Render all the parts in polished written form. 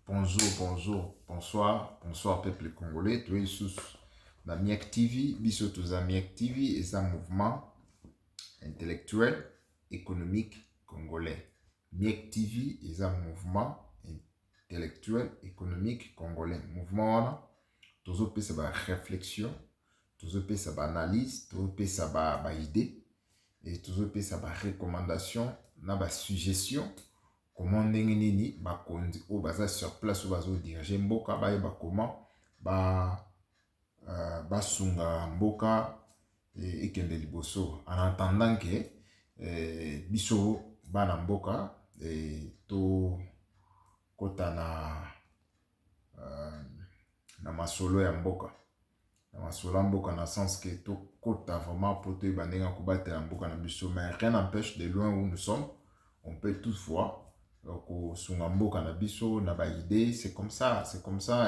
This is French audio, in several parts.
Bonsoir, peuple congolais. Tous les sous la Miek TV, biso tous Miek TV et un mouvement intellectuel, économique congolais. Miek TV est un mouvement intellectuel, économique congolais. Mouvement, toujours peut sa réflexion, toujours peut sa analyse, toujours peut sa idée et toujours peut sa recommandation, na suggestion. Comment ndenge nini bakonzi o baza sur place o bazo diriger mboka ba comment basunga mboka ekende liboso en attendant que biso bana mboka to kota na masolo ya mboka na masolo ya mboka na sens que to kota vraiment pour te bandenga kobatela mboka na biso, mais rien n'empêche de loin où nous sommes on peut toutefois sungambo canabiso na ba idée. C'est comme ça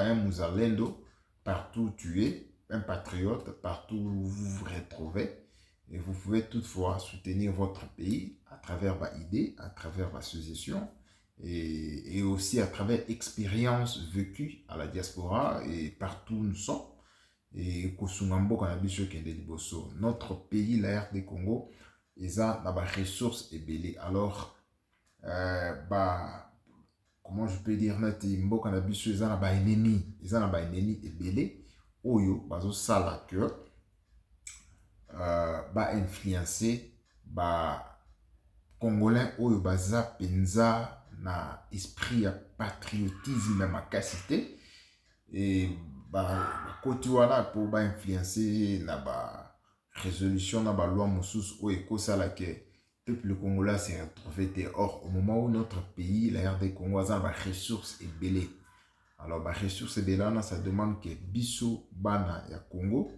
un Mouzalendo partout où tu es, un patriote partout où vous vous retrouvez, et vous pouvez toutefois soutenir votre pays à travers ba idée, à travers ba suggestion et aussi à travers expériences vécues à la diaspora et partout où nous sommes. Et kosungambo canabiso kende liboso, notre pays, la RD Congo, ils ont des ressources et belé. Alors comment je peux dire nati mboka na biso eza na ba ennemi ebele oyo bazo sala que influencer congolais oyo baza penza na esprit ya patriotisme ya makasi et koti wana po influencer na résolution na loi mosusu oyo ekosala que le peuple congolais s'est retrouvé. Or, au moment où notre pays, la RD Congo, a des ressources belées. Alors, les ressources belées, ça demande que biso bana ya Congo.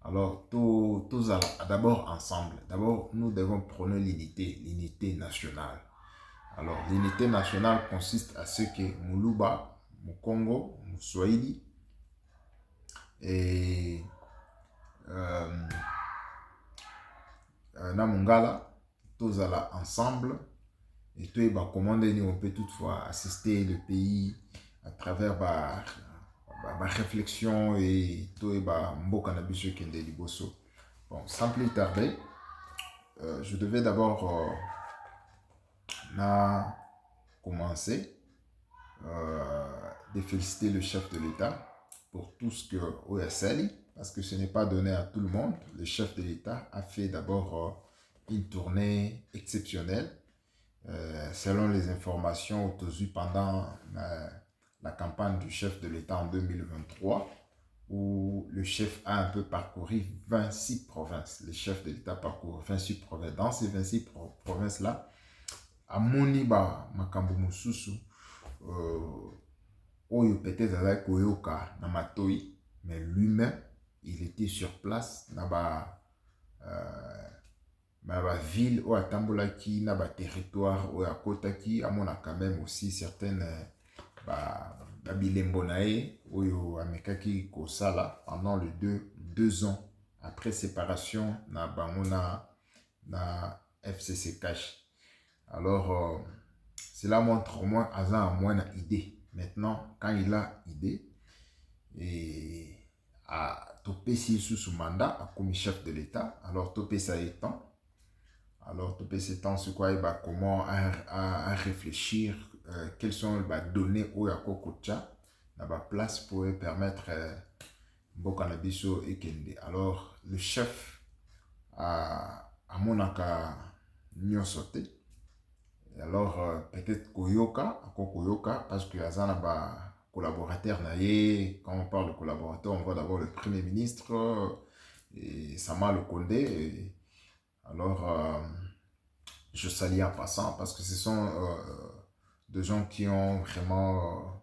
Alors, tous d'abord ensemble. D'abord, nous devons prôner l'unité nationale. Alors, l'unité nationale consiste à ce que Muluba, Mukongo, Muswahili et Namungala, tous ensemble et tout est commandé. On peut toutefois assister le pays à travers ma réflexion et tout est mboka na biso kende liboso. Bon, sans plus tarder, je devais d'abord commencer de féliciter le chef de l'État pour tout ce que OSL, parce que ce n'est pas donné à tout le monde. Le chef de l'État a fait d'abord une tournée exceptionnelle, selon les informations obtenues pendant la campagne du chef de l'État en 2023, où le chef a un peu parcouru 26 provinces. Le chef de l'État parcourt 26 provinces. Dans ces 26 provinces-là, à Moniba, Makambo Mususu, Oyo peut-être avec Oyoka, Namatoi, mais lui-même, il était sur place, ma ville ou à Tambolaki, na ba territoire ou à Kotaki, à mon quand même aussi certaines bilembonae ou à Mekaki Kosala pendant les deux ans après séparation na bangona na FCC Cash. Alors cela montre au moins à moins une idée. Maintenant quand il a idée et à topé sous son mandat comme chef de l'État, alors topé ça étant. Alors, tout ce temps, c'est quoi, comment à réfléchir, quelles sont les données au Yako Kocha, la place pour permettre Bokanabiso et Kende. Alors, le chef a monaka mieux sauté. Alors, peut-être Koyoka, parce que Azana ba collaborateur naïe, quand on parle de collaborateur, on voit d'abord le Premier ministre et Sama le Condé. Alors, je salue en passant parce que ce sont des gens qui ont vraiment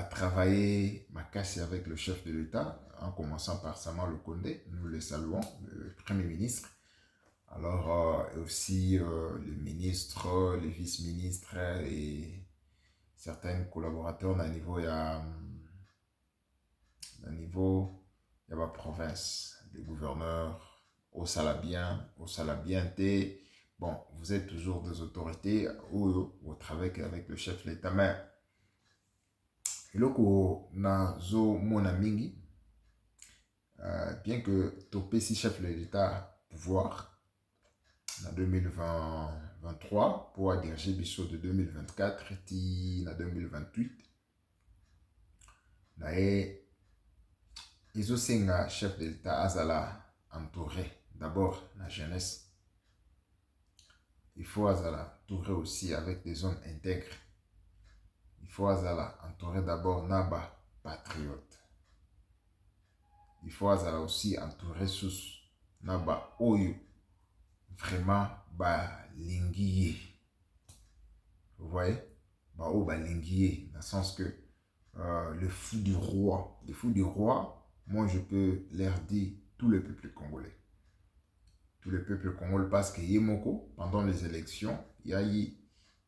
travaillé, cassé avec le chef de l'État, en commençant par Sama le Condé, nous le saluons, le Premier ministre. Alors, aussi les ministres, les vice-ministres et certains collaborateurs à niveau, de la province, les gouverneurs, au Salabien, bon, vous êtes toujours des autorités ou au travail avec le chef de l'État, mais Eloko nazo mona mingi, bien que topesi chef de l'État pouvoir en 2023 pour diriger biso de 2024 ti na 2028, nae ezosenga chef de l'État azala entouré d'abord la jeunesse. Il faut azala entouré aussi avec des hommes intègres. Il faut azala entouré d'abord naba patriote. Il faut azala aussi entouré sous naba oyo vraiment ba lingiye. Vous voyez? Ba o ba lingiye dans le sens que le fou du roi, moi je peux leur dire tout le peuple congolais. Tout le peuple congolais parce que Yemoko, pendant les élections, il y a eu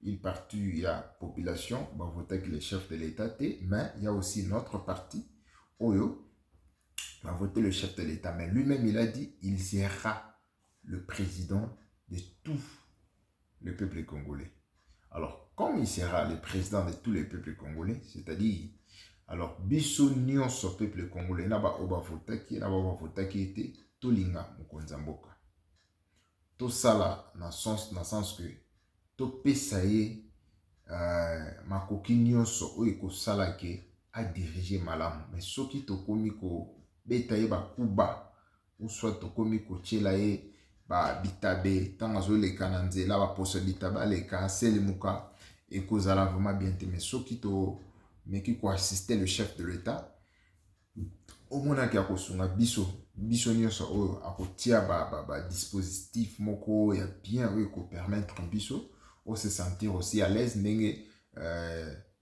une partie, il y a population, va voter avec les chefs de l'État, mais il y a aussi notre parti, Oyo, va voter le chef de l'État. Mais lui-même, il a dit, il sera le président de tout le peuple congolais. Alors, comme il sera le président de tous les peuples congolais, c'est-à-dire, alors, biso nyonso peuple congolais, naba oba votaki était tolinga mukonzamboka. Tout ça là, dans le sens que tout pesa ye makoki nyonso oyo ekosala ke a diriger malamu. Mais soki tokomi ko beta ye bakuba ou soit tokomi ko tiela ye ba bitabe tanga zo leka na nzela ba poso bitabe leka selimuka ekozala vraiment bien te. Mais soki to meki ko assister le chef de l'État au mona ki akosunga biso nyonso oyo akotia ba dispositif moko ya bien oyo ko permettre biso o se sentir aussi à l'aise ndenge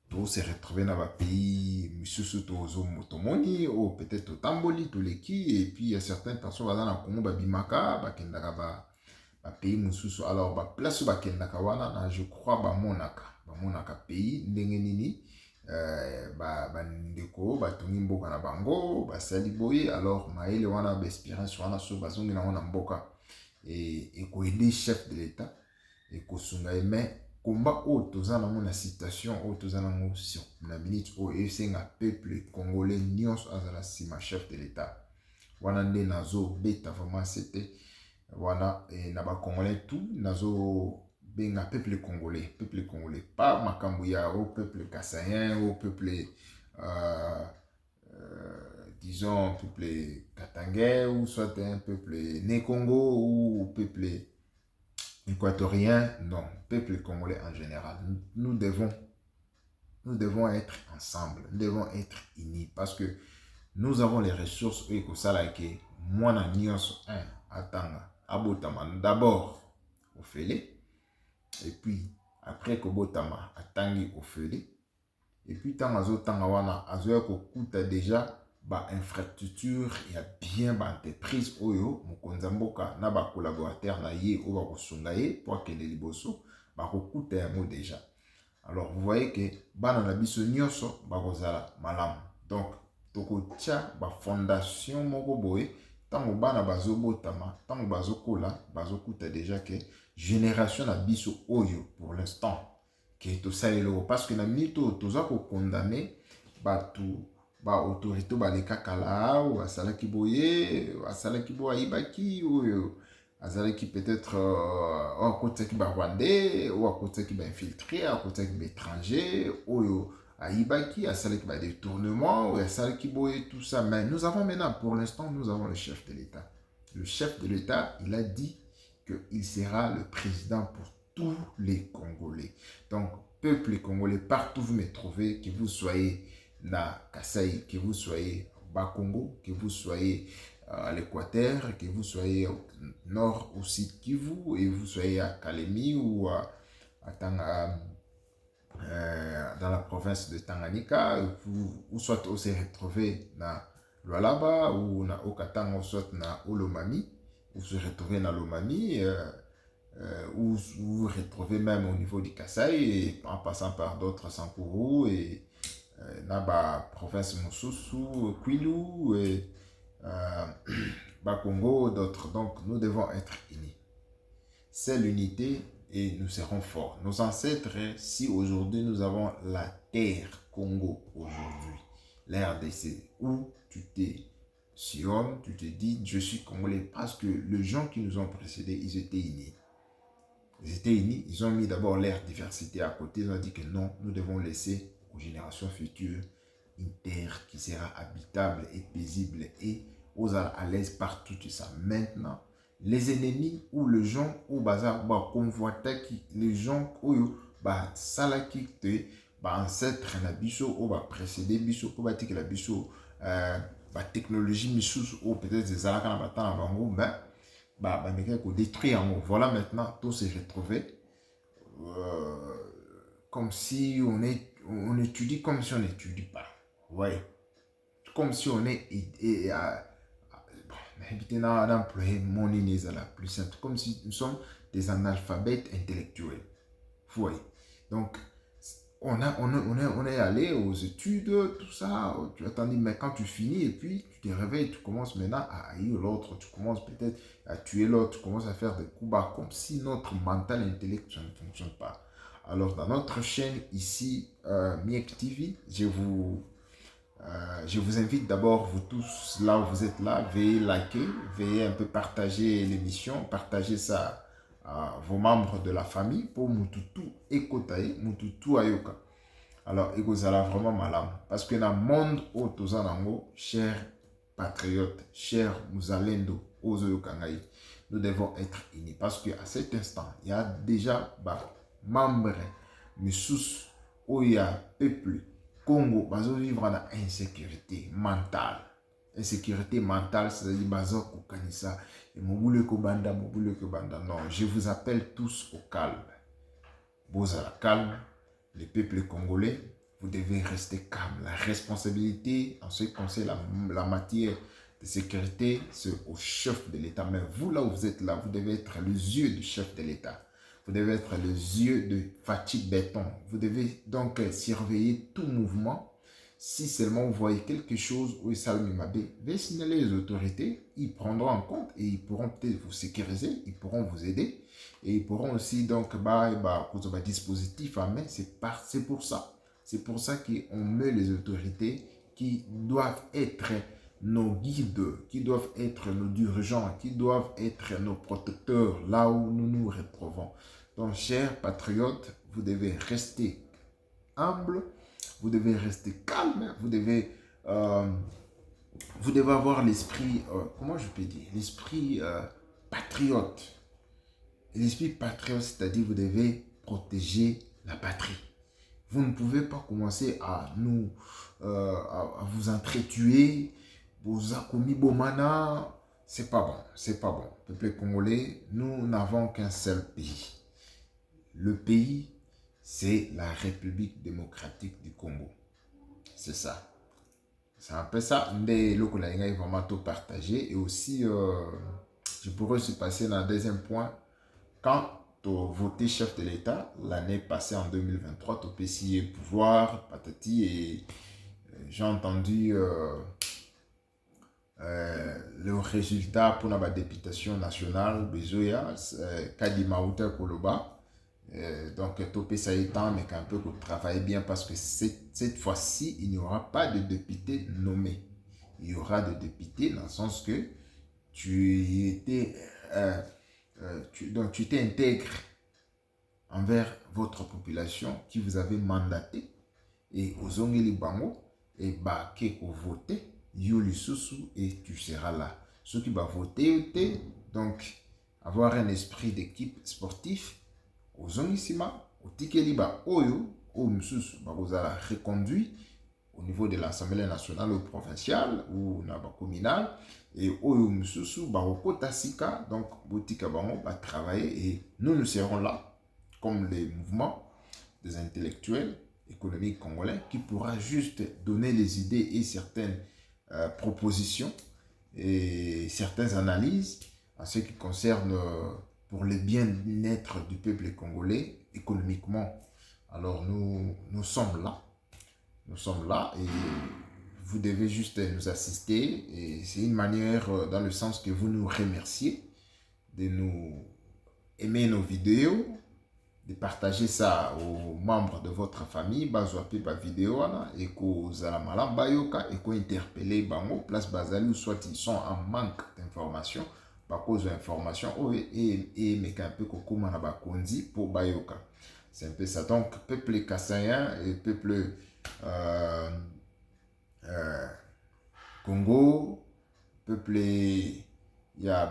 to se retrouver dans un pays misusu to moni ou peut-être to tamboli to leki. Et puis il y a certaines personnes dans la Congo babimaka bakendaka ba pays misusu. Alors ba place bakendaka wana je crois ba monaka pays ndenge nini ndeko batongi mboka na bango basali boye. Alors maele wana ba expérience wana so bazongi na wana mboka et ko aider chef de l'État et ko sunga mais combat o tozana na citation o tozana mo sur la minute o esenga peuple congolais nyonso azala sima chef de l'État wana nde nazo beta vraiment c'était wana na ba congolais tout nazo benga peuple congolais, pas makambo ya au peuple kassayen, au peuple disons peuple katangais ou soit un peuple né-congo ou peuple équatorien. Non, peuple congolais en général. Nous devons être ensemble, nous devons être unis parce que nous avons les ressources et que ça là que moi na nyonso atanga abotama d'abord au félé. Et puis, après que Botama a tangi au feu, et puis tant azo tangawana azo kokuta déjà ba infrastructure ya bien ba entreprise oyo mukonzamboka na ba collaborateur na ye o ba kosunga ye pour que les liboso ba kokuta ya mo déjà. Alors vous voyez que bana na biso nyonso ba kozala malamu. Donc toko tia ba fondation moko boye tango bana bazo botama tango bazo kola bazo kuta déjà que génération na biso oyo pour l'instant que to salelo parce que na mito toza ko condamner batu ba autorité ba leka kala ou asalaki boye asalaki bo aibaki oyo azalaki peut-être en côté qui ba rwandais ou à côté qui ba infiltré à côté qui ba étranger oyo aibaki asalaki ba détournement ou asalaki boye tout ça. Mais nous avons maintenant pour l'instant nous avons le chef de l'État. Le chef de l'État, il a dit qu'il sera le président pour tous les Congolais. Donc, peuple congolais, partout vous me trouvez, que vous soyez na Kasaï, que vous soyez au Bas-Congo, que vous soyez à l'Équateur, que vous soyez au nord ou sud Kivu, et vous soyez à Kalemi ou dans la province de Tanganyika, ou soit vous se retrouvez na Lualaba ou na Okatanga, ou soit na Olomami, vous se retrouvez dans l'Omami, ou vous vous retrouvez même au niveau du Kasaï, en passant par d'autres Sankourou, et dans la province Moussousou, Kwilu, et Bakongo, d'autres. Donc, nous devons être unis. C'est l'unité et nous serons forts. Nos ancêtres, si aujourd'hui nous avons la terre Congo aujourd'hui, l'RDC, où tu t'es sillonnes, tu te dis je suis congolais parce que les gens qui nous ont précédés, ils étaient unis. Ils étaient unis, ils ont mis d'abord leur diversité à côté, ils ont dit que non, nous devons laisser aux générations futures une terre qui sera habitable et paisible et aux à l'aise partout tout ça. Maintenant, les ennemis ou les gens au bazar, bah, convoitaient les gens où bah, salaki te, bah, ancêtre na biso ou bah, précédé biso, ou bah, tique la biso, bah, technologie misous ou peut-être des alaka na batan na bango, bah, détruire. Voilà maintenant, tout s'est retrouvé comme si on étudie comme si on n'étudie pas. Ouais. Comme si on est éviter d'employer mon inés à la plus simple, comme si nous sommes des analphabètes intellectuels. Vous voyez. Donc, on est allé aux études, tout ça, tu attendais, mais quand tu finis et puis tu te réveilles, tu commences maintenant à haïr l'autre, tu commences peut-être à tuer l'autre, tu commences à faire des coups bas, comme si notre mental intellectuel ne fonctionne pas. Alors, dans notre chaîne ici, Miek TV, je vous invite d'abord, vous tous, là où vous êtes là, veuillez liker, veuillez un peu partager l'émission, partager ça à vos membres de la famille pour Mututu Ekotae, Mututu Ayoka. Alors, Ekozala vraiment malade. Parce que dans le monde où Tozanango, chers patriotes, chers Muzalendo, Ozoyokangai, nous devons être unis. Parce qu'à cet instant, il y a déjà membres, Missous, où il y a peuple, Congo, bazo vivre en insécurité mentale. Insécurité mentale, c'est-à-dire bazo kokanisa. Et mobule ko banda. Non, je vous appelle tous au calme. Bozala calme. Les peuples congolais, vous devez rester calme. La responsabilité en ce qui concerne la matière de sécurité, c'est au chef de l'État. Mais vous, là où vous êtes là, vous devez être les yeux du chef de l'État. Vous devez être les yeux de Fatigue Béton. Vous devez donc surveiller tout mouvement. Si seulement vous voyez quelque chose où veuillez signaler les autorités, ils prendront en compte et ils pourront peut-être vous sécuriser, ils pourront vous aider et ils pourront aussi donc dispositif à main. C'est pour ça. C'est pour ça qu'on met les autorités qui doivent être nos guides, qui doivent être nos dirigeants, qui doivent être nos protecteurs là où nous nous retrouvons. Donc, chers patriotes, vous devez rester humble, vous devez rester calme, vous devez avoir l'esprit, comment je peux dire, l'esprit patriote. L'esprit patriote, c'est-à-dire vous devez protéger la patrie. Vous ne pouvez pas commencer à vous entretuer, vous commis bomana. C'est pas bon, c'est pas bon. Peuple congolais, nous n'avons qu'un seul pays. Le pays, c'est la République démocratique du Congo. C'est ça. C'est un peu ça. Mais le Kolaïga est vraiment tout partagé. Et aussi, je pourrais se passer dans le deuxième point. Quand tu as voté chef de l'État, l'année passée en 2023, tu as essayé pouvoir, patati, et j'ai entendu le résultat pour la députation nationale, Bezoya, Kadima Outa Koloba. Donc, Topé ça étant, mais qu'un peu qu'on travaille bien parce que cette fois-ci, il n'y aura pas de député nommé. Il y aura des députés dans le sens que tu étais, donc tu t'intègres envers votre population qui vous avez mandaté et aux ongeli bango et bah qui ont voté, yuli susu et tu seras là. Ceux qui vont voter, donc avoir un esprit d'équipe sportif. Ozongisima, au Tikeliba Oyo, au Msus, Barozala reconduit au niveau de l'Assemblée nationale ou provinciale ou communale, et Oyo Msusu, Barokota Sika, donc Botika Bango va travailler et nous serons là, comme les mouvements des intellectuels économiques congolais, qui pourra juste donner les idées et certaines propositions et certaines analyses en ce qui concerne pour le bien-être du peuple congolais économiquement. Alors nous sommes là. Nous sommes là et vous devez juste nous assister. Et c'est une manière dans le sens que vous nous remerciez de nous aimer nos vidéos, de partager ça aux membres de votre famille, bazwapi ba vidéo et que zala malam bayoka et que interpeller bango place bazali ou soit ils sont en manque d'informations par cause d'informations et mais un peu kokuma na bakonzi pour bayoka. C'est un peu ça. Donc peuple kassaïen et peuple Congo, peuple il y a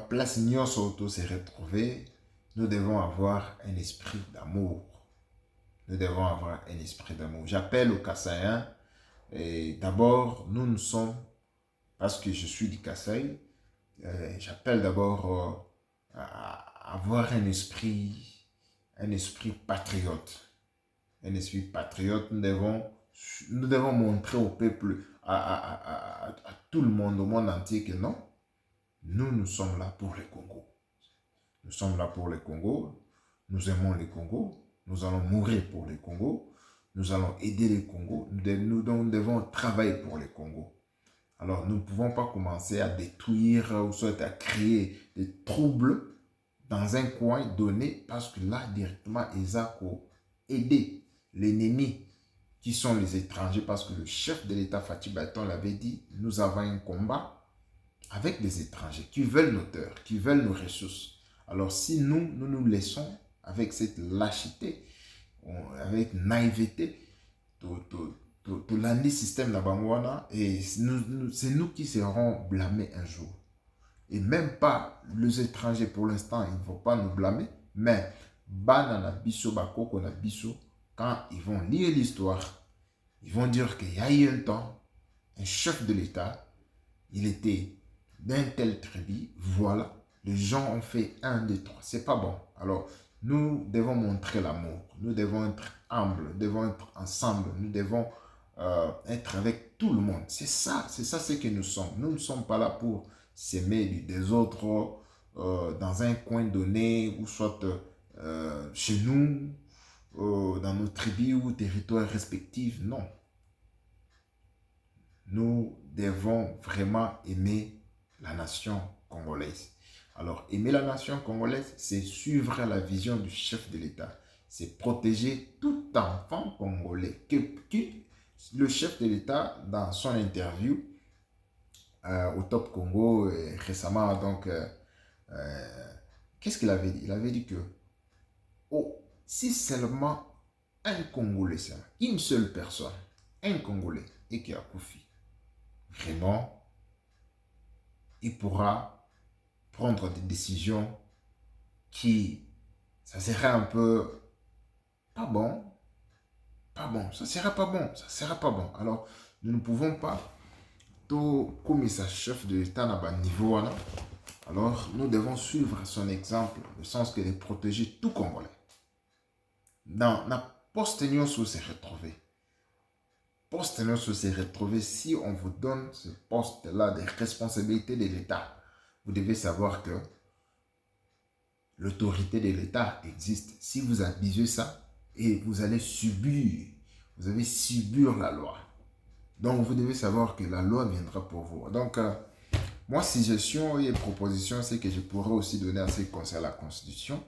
place nyonso auto se retrouver. Nous devons avoir un esprit d'amour. Nous devons avoir un esprit d'amour. J'appelle aux Kassaïens. Et d'abord, nous sommes, parce que je suis du Kasaï, j'appelle d'abord à avoir un esprit patriote. Un esprit patriote. Nous devons montrer au peuple, à tout le monde, au monde entier que non, nous sommes là pour le Congo. Nous sommes là pour le Congo, nous aimons le Congo, nous allons mourir pour le Congo, nous allons aider le Congo, nous devons travailler pour le Congo. Alors nous ne pouvons pas commencer à détruire ou soit à créer des troubles dans un coin donné parce que là directement ils ont aidé l'ennemi qui sont les étrangers parce que le chef de l'État Fathi Baiton l'avait dit, nous avons un combat avec des étrangers qui veulent nos terres, qui veulent nos ressources. Alors si nous laissons avec cette lâcheté, avec naïveté, tout l'année système de la Bangwana, et c'est nous qui serons blâmés un jour. Et même pas les étrangers pour l'instant, ils ne vont pas nous blâmer, mais Banana Bisso, Bakoko na Bisso, quand ils vont lire l'histoire, ils vont dire qu'il y a eu un temps, un chef de l'État, il était d'un tel tribu, voilà. Les gens ont fait 1, 2, 3. C'est pas bon. Alors, nous devons montrer l'amour. Nous devons être humbles. Nous devons être ensemble. Nous devons être avec tout le monde. C'est ça ce que nous sommes. Nous ne sommes pas là pour s'aimer des autres dans un coin donné ou soit chez nous, dans nos tribus ou territoires respectifs. Non. Nous devons vraiment aimer la nation congolaise. Alors, aimer la nation congolaise, c'est suivre la vision du chef de l'État. C'est protéger tout enfant congolais. Le chef de l'État, dans son interview au Top Congo récemment, donc, qu'est-ce qu'il avait dit? Il avait dit que si seulement un Congolais, une seule personne, un Congolais, et qui a Koufi, vraiment, il pourra prendre des décisions qui, ça serait un peu pas bon, ça serait pas bon. Alors, nous ne pouvons pas, tout comme ça chef de l'État à bas niveau, alors nous devons suivre son exemple, le sens que de protéger tout Congolais. Dans la post-union se retrouver. Post-union se retrouver, si on vous donne ce poste-là de responsabilité de l'État, vous devez savoir que l'autorité de l'État existe. Si vous abusez ça, et vous allez subir la loi. Donc, vous devez savoir que la loi viendra pour vous. Donc, moi, suggestion et proposition, c'est que je pourrais aussi donner à ce qui concerne la Constitution.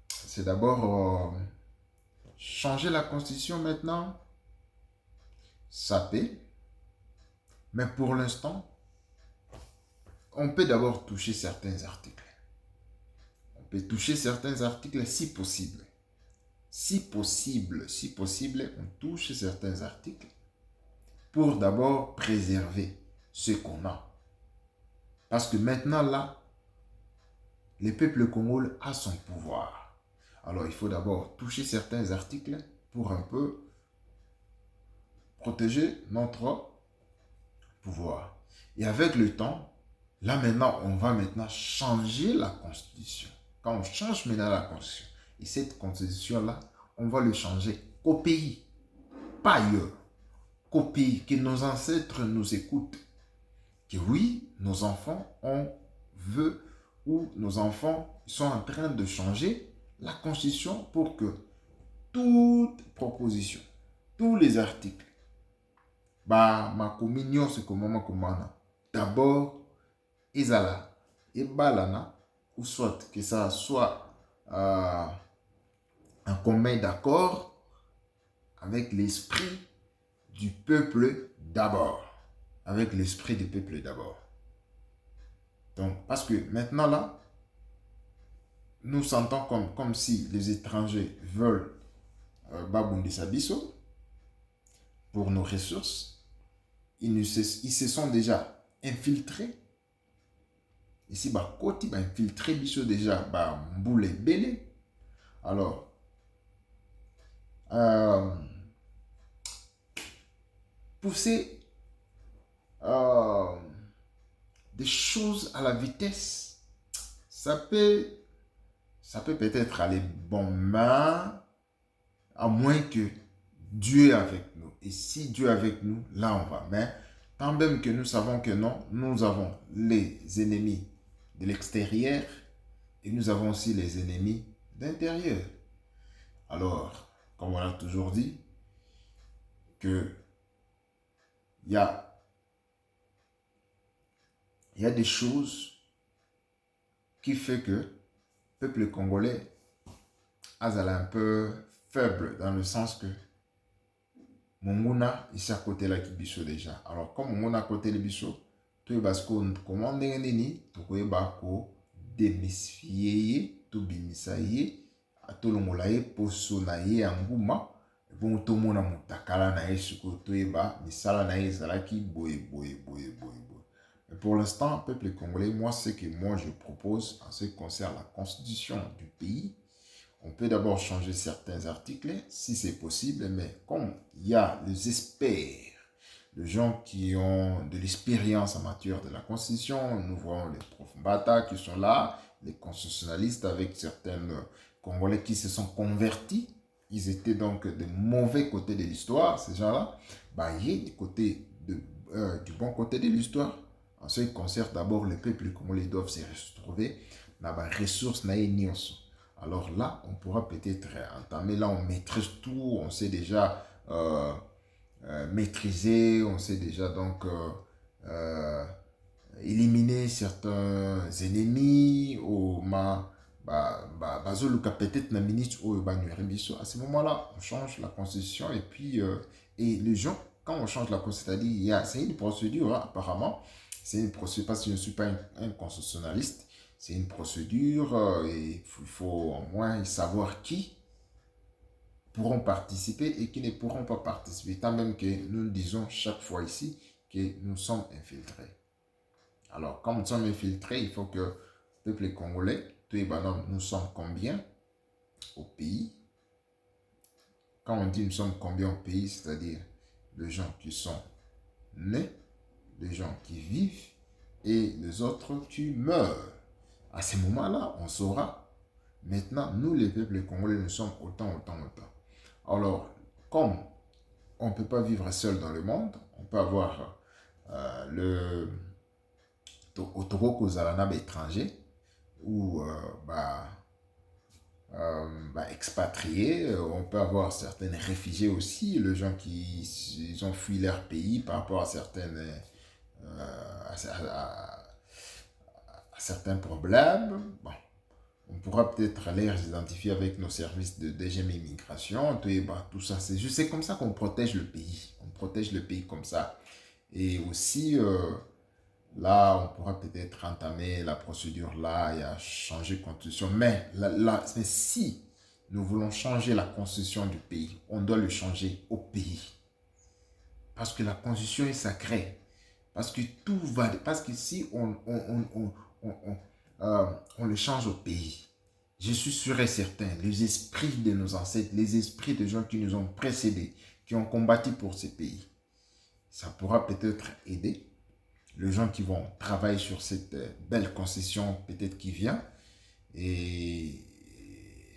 C'est d'abord changer la Constitution maintenant. Ça paie. Mais pour l'instant, on peut d'abord toucher certains articles. On peut toucher certains articles si possible. Si possible, on touche certains articles pour d'abord préserver ce qu'on a. Parce que maintenant, là, le peuple congolais a son pouvoir. Alors, il faut d'abord toucher certains articles pour un peu protéger notre pouvoir. Et avec le temps, là maintenant, on va maintenant changer la Constitution. Quand on change maintenant la Constitution, et cette Constitution-là, on va le changer qu'au pays, pas ailleurs. Qu'au pays, que nos ancêtres nous écoutent. Que oui, nos enfants, on veut, ou nos enfants sont en train de changer la Constitution pour que toute proposition, tous les articles, ma communion, c'est comment d'abord, Izala, et Balana, ou soit que ça soit un commun d'accord avec l'esprit du peuple d'abord. Avec l'esprit du peuple d'abord. Donc, parce que maintenant là, nous sentons comme si les étrangers veulent Babundi Sabiso pour nos ressources. Ils se sont déjà infiltrés. Ici, Koti va infiltrer Biso déjà Mboule Bélé. Alors, pousser des choses à la vitesse, ça peut peut-être aller bon main, à moins que Dieu est avec nous. Et si Dieu est avec nous, là on va. Mais tant même que nous savons que non, nous avons les ennemis de l'extérieur et nous avons aussi les ennemis d'intérieur. Alors, comme on a toujours dit, que il y a des choses qui fait que le peuple congolais a un peu faible dans le sens que Monguna ici à côté là qui biso déjà. Alors comme Monguna à côté de biso, tu es parce qu'on commande nini, tu es bako démystifier, tu bimisaye, atolongolaye posonaye anguma. Bon tout le monde a montakala na esuko tu es ba misala na ezalaki boye. Mais pour l'instant, peuple congolais, moi ce que je propose en ce qui concerne la constitution du pays. On peut d'abord changer certains articles, si c'est possible, mais comme il y a les experts, les gens qui ont de l'expérience en matière de la Constitution, nous voyons les profs Mbata qui sont là, les constitutionnalistes avec certains Congolais qui se sont convertis, ils étaient donc de mauvais côté de l'histoire, ces gens-là, il y a du bon côté de l'histoire. En ce qui concerne d'abord les peuples congolais doivent se retrouver dans les ressources naïnios. Alors là, on pourra peut-être entamer, là on maîtrise tout, on sait déjà maîtriser, on sait déjà donc éliminer certains ennemis, peut-être na minute à ce moment-là, on change la constitution et puis, et les gens, quand on change la constitution, c'est une procédure, hein, apparemment, c'est une procédure, parce que je ne suis pas un constitutionnaliste, c'est une procédure et il faut au moins savoir qui pourront participer et qui ne pourront pas participer. Tant même que nous disons chaque fois ici que nous sommes infiltrés. Alors, comme nous sommes infiltrés, il faut que le peuple congolais, nous sommes combien au pays? Quand on dit nous sommes combien au pays, c'est-à-dire les gens qui sont nés, les gens qui vivent et les autres qui meurent. À ce moment-là, on saura. Maintenant, nous, les peuples congolais, nous sommes autant. Alors, comme on ne peut pas vivre seul dans le monde, on peut avoir le Otoroko Zalanab étranger ou expatriés. On peut avoir certains réfugiés aussi, les gens qui ils ont fui leur pays par rapport à certaines certains problèmes. Bon, on pourra peut-être les identifier avec nos services de DGM Immigration, tout ça. C'est juste comme ça qu'on protège le pays. On protège le pays comme ça. Et aussi, là, on pourra peut-être entamer la procédure là et à changer de constitution. Mais si nous voulons changer la constitution du pays, on doit le changer au pays. Parce que la constitution est sacrée. Parce que tout va... Parce que si on le change au pays, je suis sûr et certain, les esprits de nos ancêtres, les esprits de gens qui nous ont précédés, qui ont combattu pour ce pays, ça pourra peut-être aider les gens qui vont travailler sur cette belle constitution peut-être qui vient, et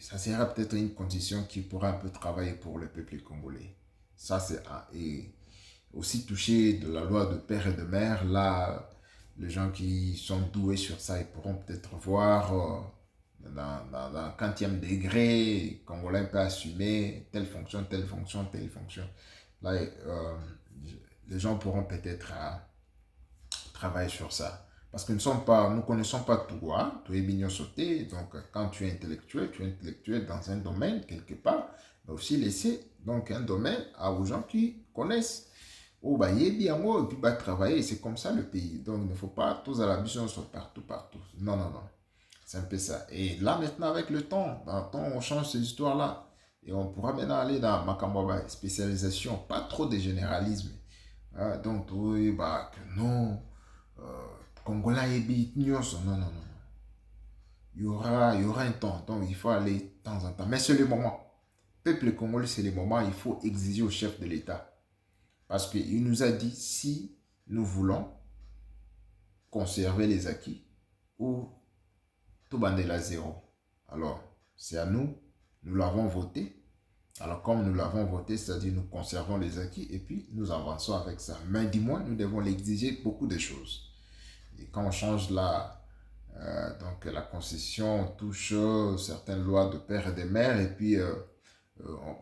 ça sera peut-être une condition qui pourra un peu travailler pour le peuple congolais. Ça c'est et aussi toucher de la loi de père et de mère. Là, les gens qui sont doués sur ça, ils pourront peut-être voir dans le 40e degré, Congolais peut assumer telle fonction. Là, les gens pourront peut-être travailler sur ça. Parce que nous ne connaissons pas tout. Hein? Tout est mignon sauté. Donc, quand tu es intellectuel dans un domaine, quelque part, mais aussi laisser donc, un domaine aux gens qui connaissent. Oh, bah, il est bien, et puis bah, travailler. C'est comme ça le pays. Donc, il ne faut pas tous à la vision sur partout, partout. Non, non, non. C'est un peu ça. Et là, maintenant, avec le temps, dans le temps, on change ces histoires-là. Et on pourra maintenant aller dans ma spécialisation, pas trop de généralisme. Ah, donc, oui, bah, que non, euh, Congolais et Bitnyos, non, non, non. Il y aura un temps, donc il faut aller de temps en temps. Mais c'est le moment. Peuple congolais, c'est le moment, il faut exiger au chef de l'État. Parce qu'il nous a dit, si nous voulons conserver les acquis, ou tout bandé à zéro. Alors, c'est à nous, nous l'avons voté. Alors, comme nous l'avons voté, c'est-à-dire nous conservons les acquis et puis nous avançons avec ça. Mais du moins, nous devons l'exiger beaucoup de choses. Et quand on change donc la constitution, on touche certaines lois de père et de mère et puis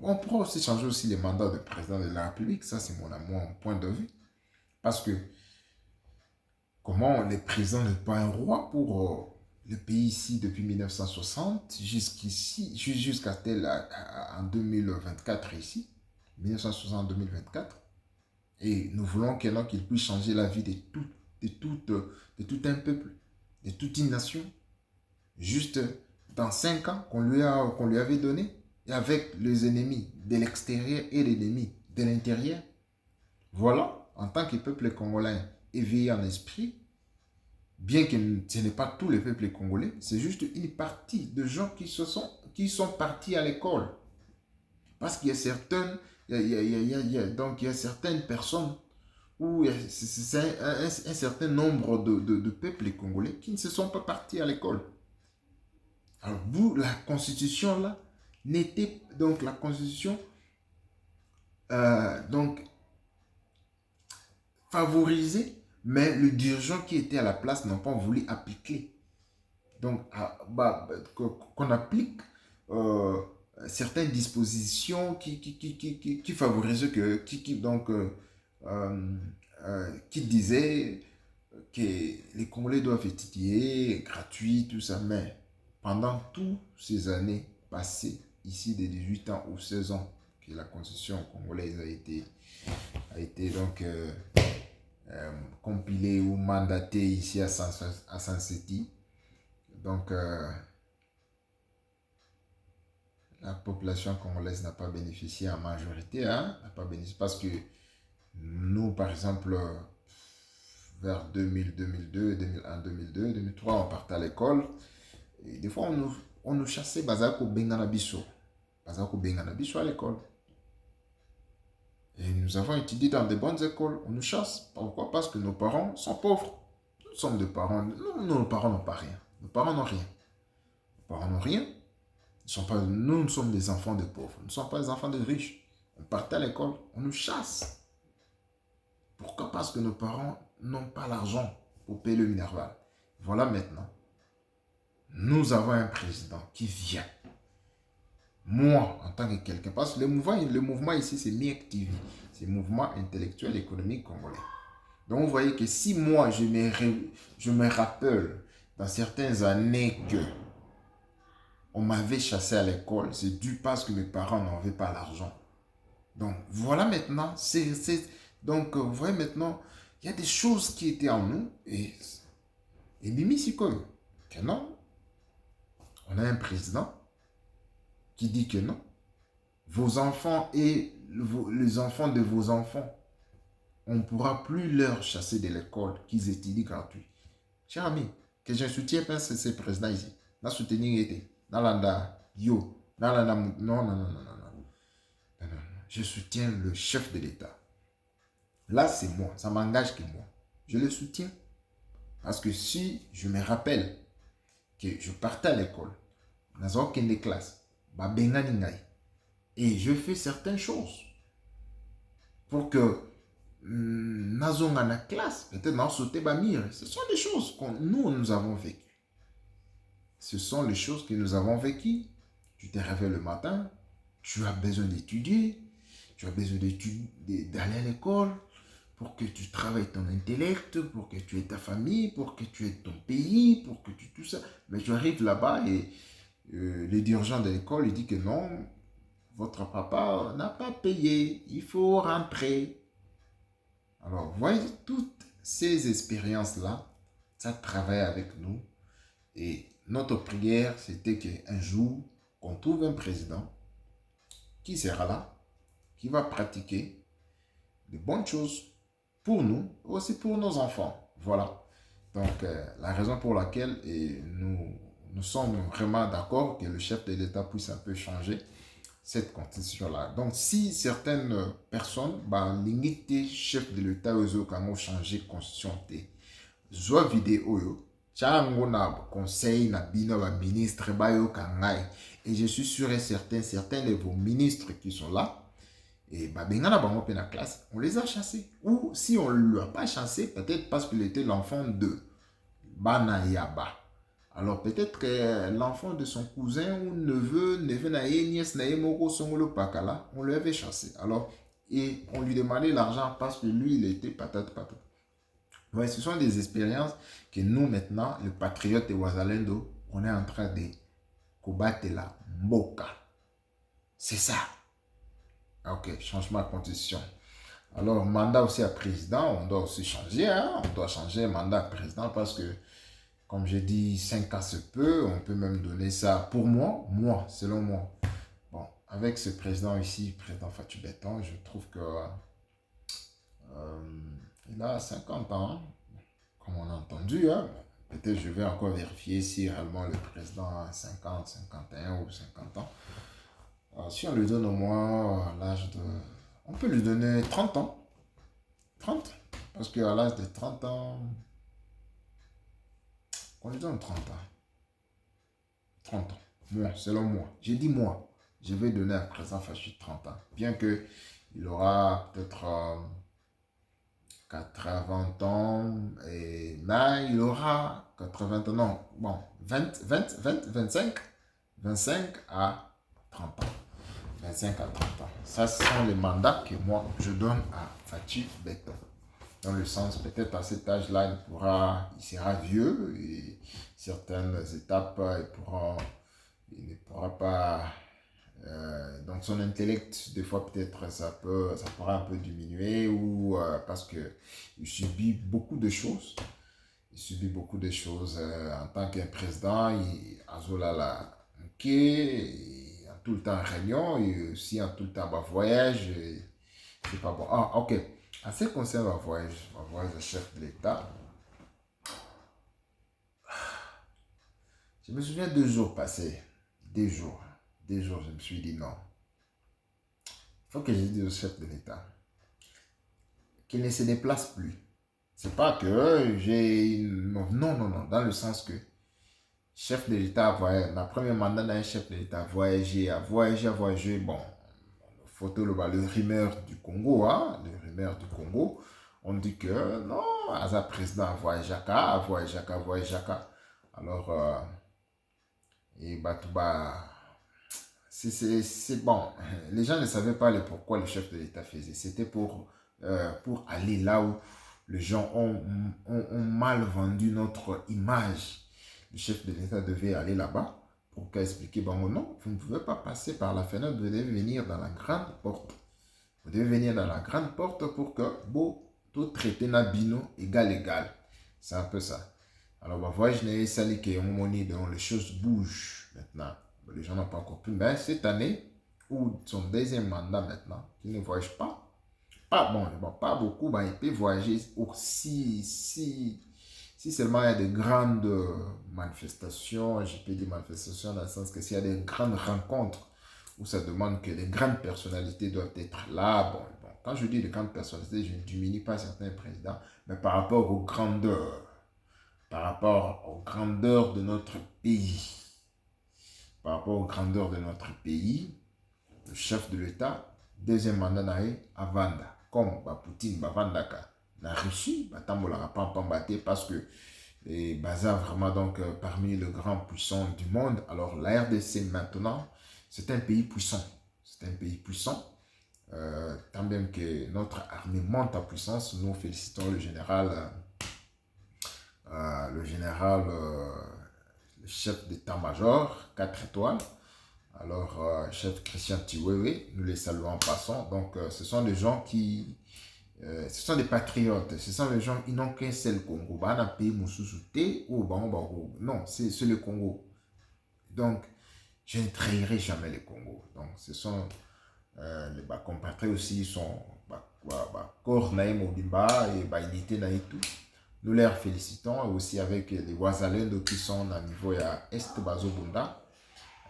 on pourra aussi changer aussi les mandats de président de la République. Ça, c'est mon point de vue. Parce que comment le président n'est pas un roi pour le pays ici depuis 1960 jusqu'ici, jusqu'à tel en 2024 ici, 1960-2024. Et nous voulons qu'il puisse changer la vie de tout un peuple, de toute une nation. Juste dans 5 ans qu'on lui avait donné, et avec les ennemis de l'extérieur et les ennemis de l'intérieur. Voilà, en tant que peuple congolais éveillé en esprit, bien que ce n'est pas tous les peuples congolais, c'est juste une partie de gens qui sont partis à l'école. Parce qu'il y a certaines, donc il y a certaines personnes où c'est un certain nombre de peuples congolais qui ne se sont pas partis à l'école. Alors, vous, la constitution là, n'était donc la constitution donc favorisée, mais le dirigeant qui était à la place n'a pas voulu appliquer. Donc, qu'on applique certaines dispositions qui favorisent qui disaient que les Congolais doivent étudier gratuit, tout ça, mais pendant toutes ces années passées, ici de 18 ans ou 16 ans, que la constitution congolaise a été donc compilée ou mandatée ici à Sanseti. Donc, la population congolaise n'a pas bénéficié en majorité, hein, n'a pas bénéficié parce que nous, par exemple, vers 2000, 2002, 2001, 2002, 2003, on partait à l'école. Et des fois, on nous chassait Bazako Benganabiso. Bazako Benganabiso à l'école. Et nous avons étudié dans de bonnes écoles. On nous chasse. Pourquoi? Parce que nos parents sont pauvres. Nous sommes des parents. Nos parents n'ont pas rien. Nos parents n'ont rien. Nos parents n'ont rien. Nous sommes des enfants de pauvres. Nous ne sommes pas des enfants de riches. On partait à l'école. On nous chasse. Pourquoi? Parce que nos parents n'ont pas l'argent pour payer le minerval. Voilà maintenant. Nous avons un président qui vient. Moi, en tant que quelqu'un, parce que le mouvement ici, c'est MIEC TV. C'est Mouvement Intellectuel Économique Congolais. Donc, vous voyez que si moi, je me rappelle dans certaines années que on m'avait chassé à l'école, c'est dû parce que mes parents n'avaient pas l'argent. Donc, voilà maintenant, donc, vous voyez maintenant, il y a des choses qui étaient en nous et Mimi Sikoyo, que non, on a un président qui dit que non. Vos enfants et les enfants de vos enfants, on ne pourra plus leur chasser de l'école qu'ils étudient gratuit. Cher ami, que je soutiens pas ces présidents ici. Na soutenir été. Nalanda, yo. Nalanda, non, non, non, non, non, non. Je soutiens le chef de l'État. Là, c'est moi. Ça m'engage que moi. Je le soutiens. Parce que si je me rappelle que je partais à l'école, dans aucune classe, et je fais certaines choses pour que nazonga na classe, peut-être dans sauter bamir. Ce sont des choses que nous avons vécues. Ce sont les choses que nous avons vécues. Tu te réveilles le matin, tu as besoin d'étudier, tu as besoin d'aller à l'école pour que tu travailles ton intellect, pour que tu aies ta famille, pour que tu aies ton pays, pour que tu tout ça. Mais tu arrives là-bas et le dirigeant de l'école, il dit que non, votre papa n'a pas payé, il faut rentrer. Alors, voyez, toutes ces expériences-là, ça travaille avec nous. Et notre prière, c'était qu'un jour, qu'on trouve un président qui sera là, qui va pratiquer de bonnes choses pour nous, aussi pour nos enfants. Voilà. Donc, la raison pour laquelle nous sommes vraiment d'accord que le chef de l'État puisse un peu changer cette constitution-là. Donc, si certaines personnes, limité chef de l'État, ils ont changé la constitution, soit vidéo, chango na conseil na bino ba ministre bayo kangai, et je suis sûr et certain, certains de vos ministres qui sont là, et bengana bango pe na classe, on les a chassés. Ou si on ne l'a pas chassé, peut-être parce qu'il était l'enfant de Bana Yaba. Alors peut-être que l'enfant de son cousin ou neveu na nièce na moko songolo pakala, on l'avait chassé. Alors, et on lui demandait l'argent parce que lui, il était patate. Ouais, ce sont des expériences que nous, maintenant, le patriote de Wazalendo, on est en train de combattre la mboka. C'est ça. Ok, changement de constitution. Alors, mandat aussi à président, on doit aussi changer. On doit changer mandat à président parce que, comme j'ai dit, 5 ans se peut. On peut même donner ça pour moi, selon moi. Bon, avec ce président ici, président Fatou Béton, je trouve que il a 50 ans, comme on a entendu. Peut-être je vais encore vérifier si réellement le président a 50, 51 ou 50 ans. Si on lui donne au moins l'âge de... On peut lui donner 30 ans. 30. Parce qu'à l'âge de 30 ans... On lui donne 30 ans. 30 ans. Moi, selon moi. J'ai dit moi. Je vais donner à président Fachi 30 ans. Bien que il aura peut-être 80 ans. Et là, il aura 80 ans. Non, bon, 25 à 30 ans. 25 à 30 ans. Ça, ce sont les mandats que moi, je donne à Fatou Béton. Dans le sens, peut-être à cet âge-là, il sera vieux et certaines étapes, il ne pourra pas... donc son intellect, des fois, peut-être, ça pourra un peu diminuer ou parce qu'il subit beaucoup de choses. Il subit beaucoup de choses en tant qu'un président. Il a tout le temps en réunion et aussi en tout le temps voyage. C'est pas bon. Ah, ok. En ce qui concerne ma voyage de chef de l'État, je me souviens 2 jours passés. 2 jours. 2 jours, je me suis dit non. Il faut que je dise au chef de l'État qu'il ne se déplace plus. C'est pas que j'ai... Non, dans le sens que chef de l'État, ma première mandat d'un chef de l'État, a voyagé, bon, photo le rumeur du Congo, le rumeur du Congo, on dit que non, Aza président a voyagé. Alors, et c'est bon, les gens ne savaient pas le pourquoi le chef de l'État faisait, c'était pour aller là où les gens ont mal vendu notre image. Le chef de l'État devait aller là-bas pour expliquer, bon, non, vous ne pouvez pas passer par la fenêtre, vous devez venir dans la grande porte. Vous devez venir dans la grande porte pour que tout traiter Nabino égal. C'est un peu ça. Alors, voyage n'est sali que les choses bougent maintenant. Les gens n'ont pas encore pu. Mais cette année, ou son deuxième mandat maintenant, il ne voyage pas. Pas beaucoup, il peut voyager aussi si seulement il y a de grandes manifestations. Je peux dire manifestations dans le sens que s'il y a de grandes rencontres où ça demande que les grandes personnalités doivent être là. Bon, quand je dis de grandes personnalités, je ne diminue pas certains présidents, mais par rapport aux grandeurs de notre pays. Par rapport aux grandeurs de notre pays, le chef de l'État, deuxième mandat à Vanda, comme Poutine Bavandaka, la Russie, parce que Baza vraiment donc parmi les grands puissants du monde. Alors la RDC maintenant, c'est un pays puissant. C'est un pays puissant. tant bien que notre armée monte en puissance, nous félicitons le général, le chef d'état-major, 4 étoiles. Alors, chef Christian Tiwewe, nous les saluons en passant. Donc, ce sont des gens ce sont des patriotes. Ce sont des gens qui n'ont qu'un seul Congo. Non, c'est le Congo. Donc, je ne trahirai jamais le Congo. Donc, ce sont les compatriotes aussi, ils sont corps naïm Obimba et unité naïm tout. Nous les félicitons aussi avec les Ouazalendo qui sont à niveau à Est Bazobunda.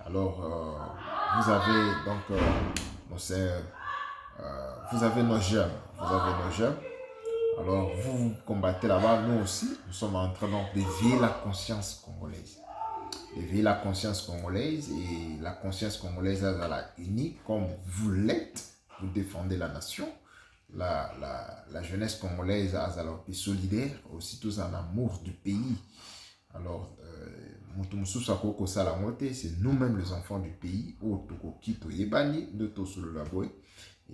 Alors, vous avez donc vous avez nos jeunes, Alors, vous combattez là-bas, nous aussi, nous sommes en train donc d'éveiller la conscience congolaise. D'éveiller la conscience congolaise et la conscience congolaise à la unie comme vous l'êtes, vous défendez la nation. La jeunesse congolaise a la solidaire, aussi tous en amour du pays. Alors, c'est nous-mêmes les enfants du pays,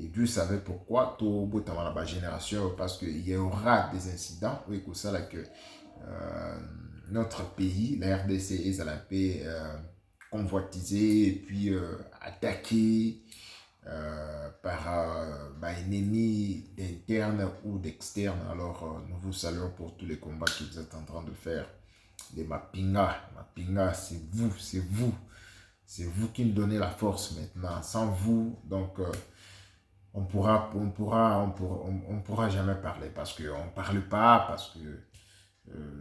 et Dieu savait pourquoi, la génération, parce qu'il y aura des incidents, que notre pays, la RDC, est un peu convoitisé et puis attaqué par un ennemi d'interne ou d'externe. Alors, nous vous saluons pour tous les combats que vous êtes en train de faire. Les Mapinga, c'est vous, c'est vous qui nous donnez la force maintenant. Sans vous, donc, on pourra jamais parler parce qu'on ne parle pas, parce que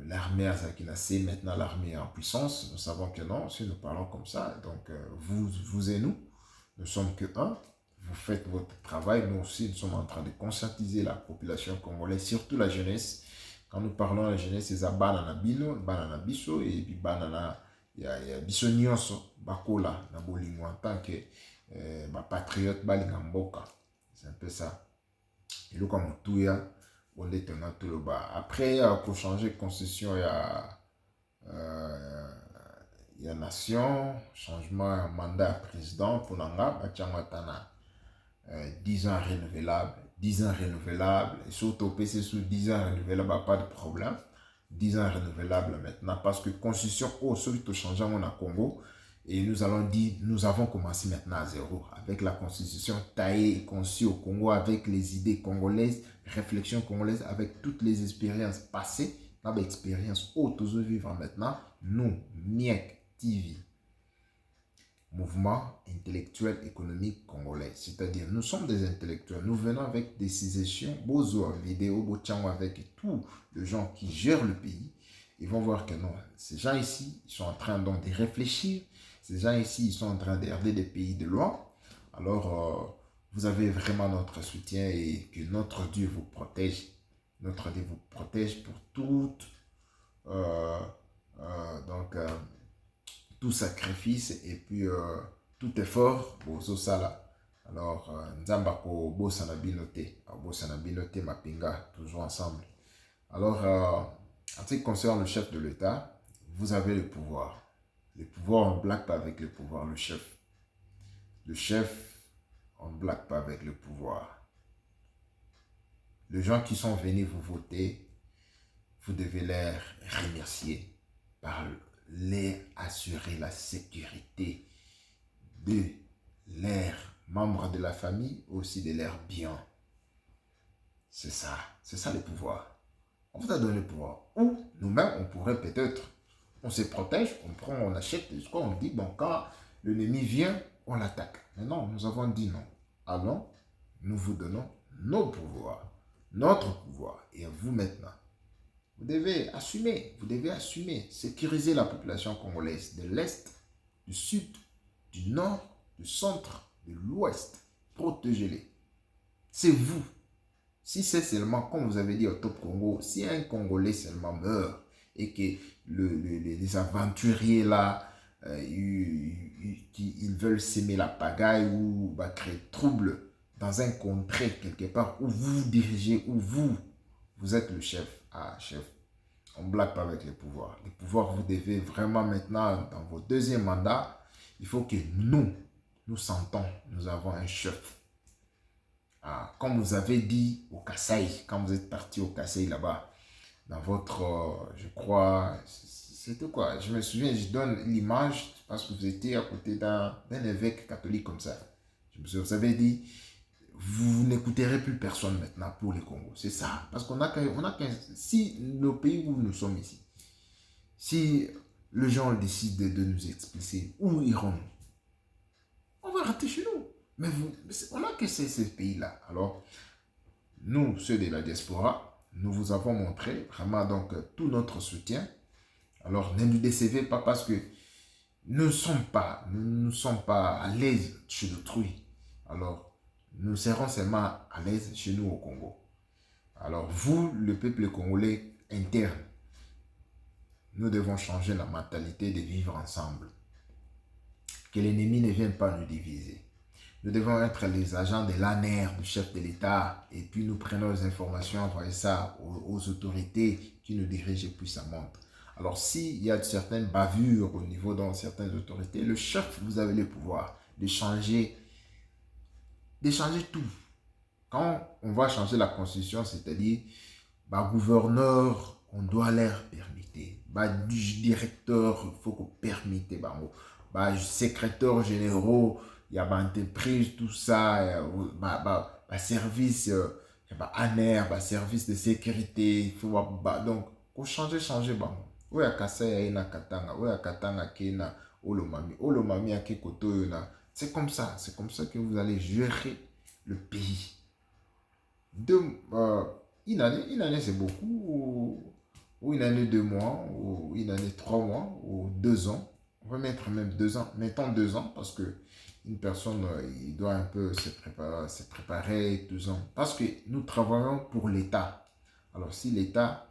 l'armée c'est maintenant l'armée est en puissance. Nous savons que non, si nous parlons comme ça, donc vous et nous sommes que un. Vous faites votre travail, nous aussi nous sommes en train de conscientiser la population congolaise, surtout la jeunesse. Quand nous parlons de la jeunesse, c'est ça banana bino, banana biso et puis banana ya biso nyonso bakola na bolingo en tant que patriote balinga mboka. C'est un peu ça. Et le comme tout ya on est dans tout le bas. Après pour changer de constitution il y a nation, changement mandat président pour nanga bachangatana 10 ans renouvelable, 10 ans renouvelable, et surtout PC sous 10 ans renouvelable, pas de problème. 10 ans renouvelable maintenant, parce que constitution, celui qui change en Congo, et nous allons dire, nous avons commencé maintenant à zéro, avec la constitution taillée et conçue au Congo, avec les idées congolaises, réflexions congolaises, avec toutes les expériences passées, dans l'expérience tous vivre maintenant, nous, MIEC TV, mouvement intellectuel économique congolais. C'est-à-dire, nous sommes des intellectuels. Nous venons avec des suggestions, bozo vidéo, bochango avec tous les gens qui gèrent le pays. Ils vont voir que non, ces gens ici, ils sont en train donc de réfléchir. Ces gens ici, ils sont en train d'herder des pays de loi. Alors, vous avez vraiment notre soutien et que notre Dieu vous protège. Notre Dieu vous protège pour toute tout sacrifice et puis tout effort bozo sala. Alors nzamba ko bossa na binoté, bossa na binoté mapinga toujours ensemble. Alors en ce qui concerne le chef de l'État, vous avez le pouvoir. Le pouvoir, on ne blague pas avec le pouvoir, le chef. Le chef, on ne blague pas avec le pouvoir. Les gens qui sont venus vous voter, vous devez les remercier par les assurer la sécurité de leurs membres de la famille, aussi de leurs biens. C'est ça le pouvoir. On vous a donné le pouvoir. Ou nous-mêmes, on pourrait peut-être, on se protège, on prend, on achète, on dit, bon, quand l'ennemi vient, on l'attaque. Mais non, nous avons dit non. Allons, nous vous donnons nos pouvoirs, notre pouvoir, et à vous maintenant. Vous devez assumer, sécuriser la population congolaise de l'Est, du Sud, du Nord, du Centre, de l'Ouest. Protégez-les. C'est vous. Si c'est seulement, comme vous avez dit au Top Congo, si un Congolais seulement meurt et que les aventuriers là, ils veulent s'aimer la pagaille ou créer trouble dans un contrée quelque part où vous vous dirigez, où vous êtes le chef. Ah, chef, on ne blague pas avec les pouvoirs. Les pouvoirs, vous devez vraiment maintenant, dans vos deuxièmes mandats, il faut que nous sentons, nous avons un chef. Comme vous avez dit au Kasaï, quand vous êtes parti au Kasaï là-bas, dans votre, je crois, c'était quoi? Je me souviens, je donne l'image parce que vous étiez à côté d'un évêque catholique comme ça. Vous avez dit, vous n'écouterez plus personne maintenant pour le Congo. C'est ça. Parce si le pays où nous sommes ici, si les gens décident de nous expulser, où irons-nous? On va rester chez nous. Mais on n'a que ces pays-là. Alors, nous, ceux de la diaspora, nous vous avons montré vraiment donc tout notre soutien. Alors, ne nous décevez pas parce que nous ne sommes pas à l'aise chez autrui. Alors, nous serons seulement à l'aise chez nous au Congo. Alors, vous, le peuple congolais interne, nous devons changer la mentalité de vivre ensemble. Que l'ennemi ne vienne pas nous diviser. Nous devons être les agents de l'ANR, du chef de l'État, et puis nous prenons les informations, envoyer ça aux autorités qui nous dirigent puissamment. Alors, s'il y a certaines bavures au niveau de certaines autorités, le chef, vous avez le pouvoir de changer tout. Quand on va changer la constitution, c'est-à-dire, gouverneur, on doit leur permettre. Du directeur, il faut qu'on permette. Secrétaire généraux, il y a entreprise, tout ça, service, ANER, service de sécurité, il faut, donc, on changer, où ya Kasai na Katanga, où ya Katanga kena Olomami à Kekoto na. C'est comme ça que vous allez gérer le pays. Une année c'est beaucoup, ou une année 2 mois, ou une année 3 mois, ou 2 ans. On va mettre même 2 ans, mettons 2 ans, parce que une personne, il doit un peu se préparer 2 ans. Parce que nous travaillons pour l'État. Alors si l'État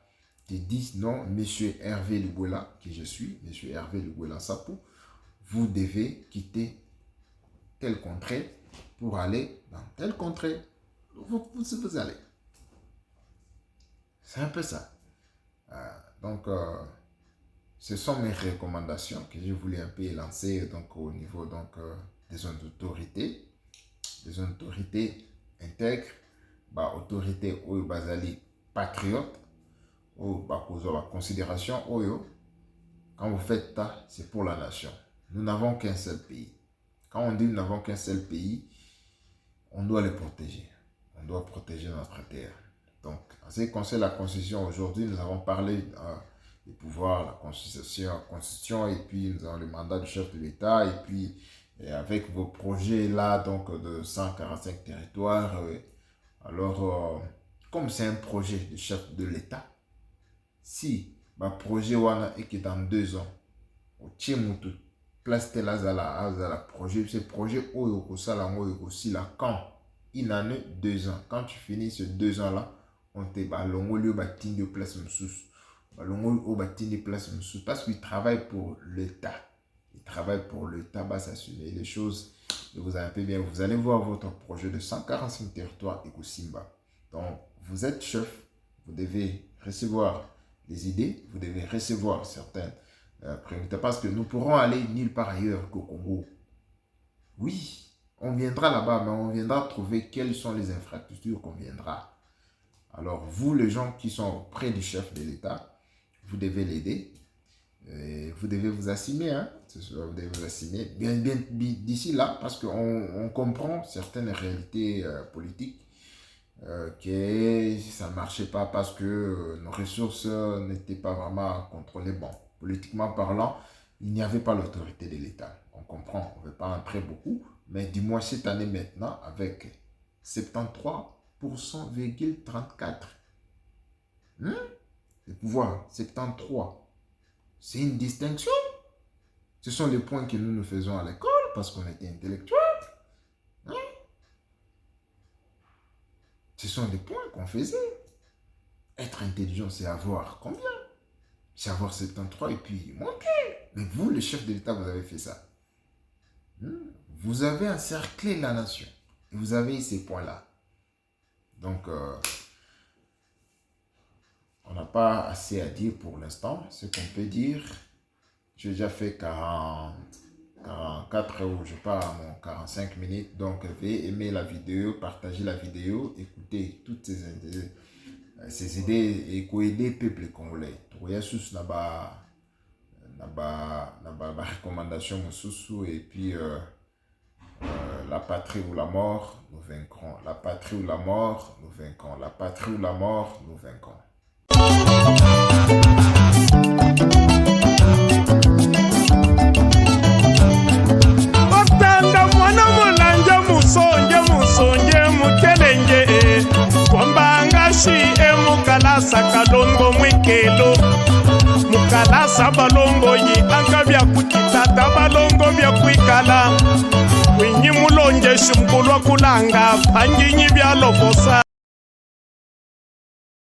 te dit non, monsieur Hervé Lugola, qui je suis, monsieur Hervé Lugola Sapou, vous devez quitter tel contrée pour aller dans tel contrée. Vous allez. C'est un peu ça. Donc, ce sont mes recommandations que je voulais un peu lancer donc, au niveau des autorités. Des autorités intègres, autorités ou basali patriotes, ou la considération, quand vous faites ça, c'est pour la nation. Nous n'avons qu'un seul pays. Quand on dit nous n'avons qu'un seul pays, on doit le protéger. On doit protéger notre terre. Donc, en ce qui concerne la Constitution, aujourd'hui, nous avons parlé des pouvoirs, la Constitution, et puis nous avons le mandat du chef de l'État, et puis avec vos projets là, donc de 145 territoires, alors, comme c'est un projet du chef de l'État, si le projet est que dans 2 ans, au Tchemutu, place tel azala projet, ce projet aussi là quand une année 2 ans, quand tu finis ces 2 ans là, on te balongo le bâti de place msous, balongo au bâti de place msous, parce qu'il travaille pour l'État, il travaille pour l'État, s'assumer les choses. Et vous avez bien, vous allez voir votre projet de 145 territoires et Simba. Donc vous êtes chef, vous devez recevoir des idées, vous devez recevoir certaines priorités, parce que nous pourrons aller nulle part ailleurs qu'au Congo. Oui, on viendra là-bas, mais on viendra trouver quelles sont les infrastructures qu'on viendra. Alors vous, les gens qui sont près du chef de l'État, vous devez l'aider. Vous devez vous assumer, hein? Vous devez vous assumer bien d'ici là, parce qu'on comprend certaines réalités politiques, que ça ne marchait pas parce que nos ressources n'étaient pas vraiment contrôlées. Bon, politiquement parlant, il n'y avait pas l'autorité de l'État. On comprend, on ne veut pas entrer beaucoup, mais du moins cette année maintenant, avec 73,34%, le pouvoir, 73%, c'est une distinction. Ce sont les points que nous faisons à l'école parce qu'on était intellectuels. Ce sont des points qu'on faisait. Être intelligent, c'est avoir combien? C'est avoir 73 et puis monter. Mais vous, le chef de l'État, vous avez fait ça. Vous avez encerclé la nation. Et vous avez ces points-là. Donc, on n'a pas assez à dire pour l'instant. Ce qu'on peut dire, j'ai déjà fait 40 44 ou je pars à mon 45 minutes. Donc, veuillez aimer la vidéo, partager la vidéo, écouter toutes ces idées et aider le peuple congolais. Trouver sous na recommandation et puis la patrie ou la mort, nous vaincrons. La patrie ou la mort, nous vaincrons. La patrie ou la mort, nous vaincrons. Otanda mwana mulanja musonje mutelenge Kwambanga shi mukalasa kalongo mwikelo Mukalasa balongo yi anka bya kutitata balongo bya kwikala Winyi mulonje shumkulwa kulanga panginyi bya lobosa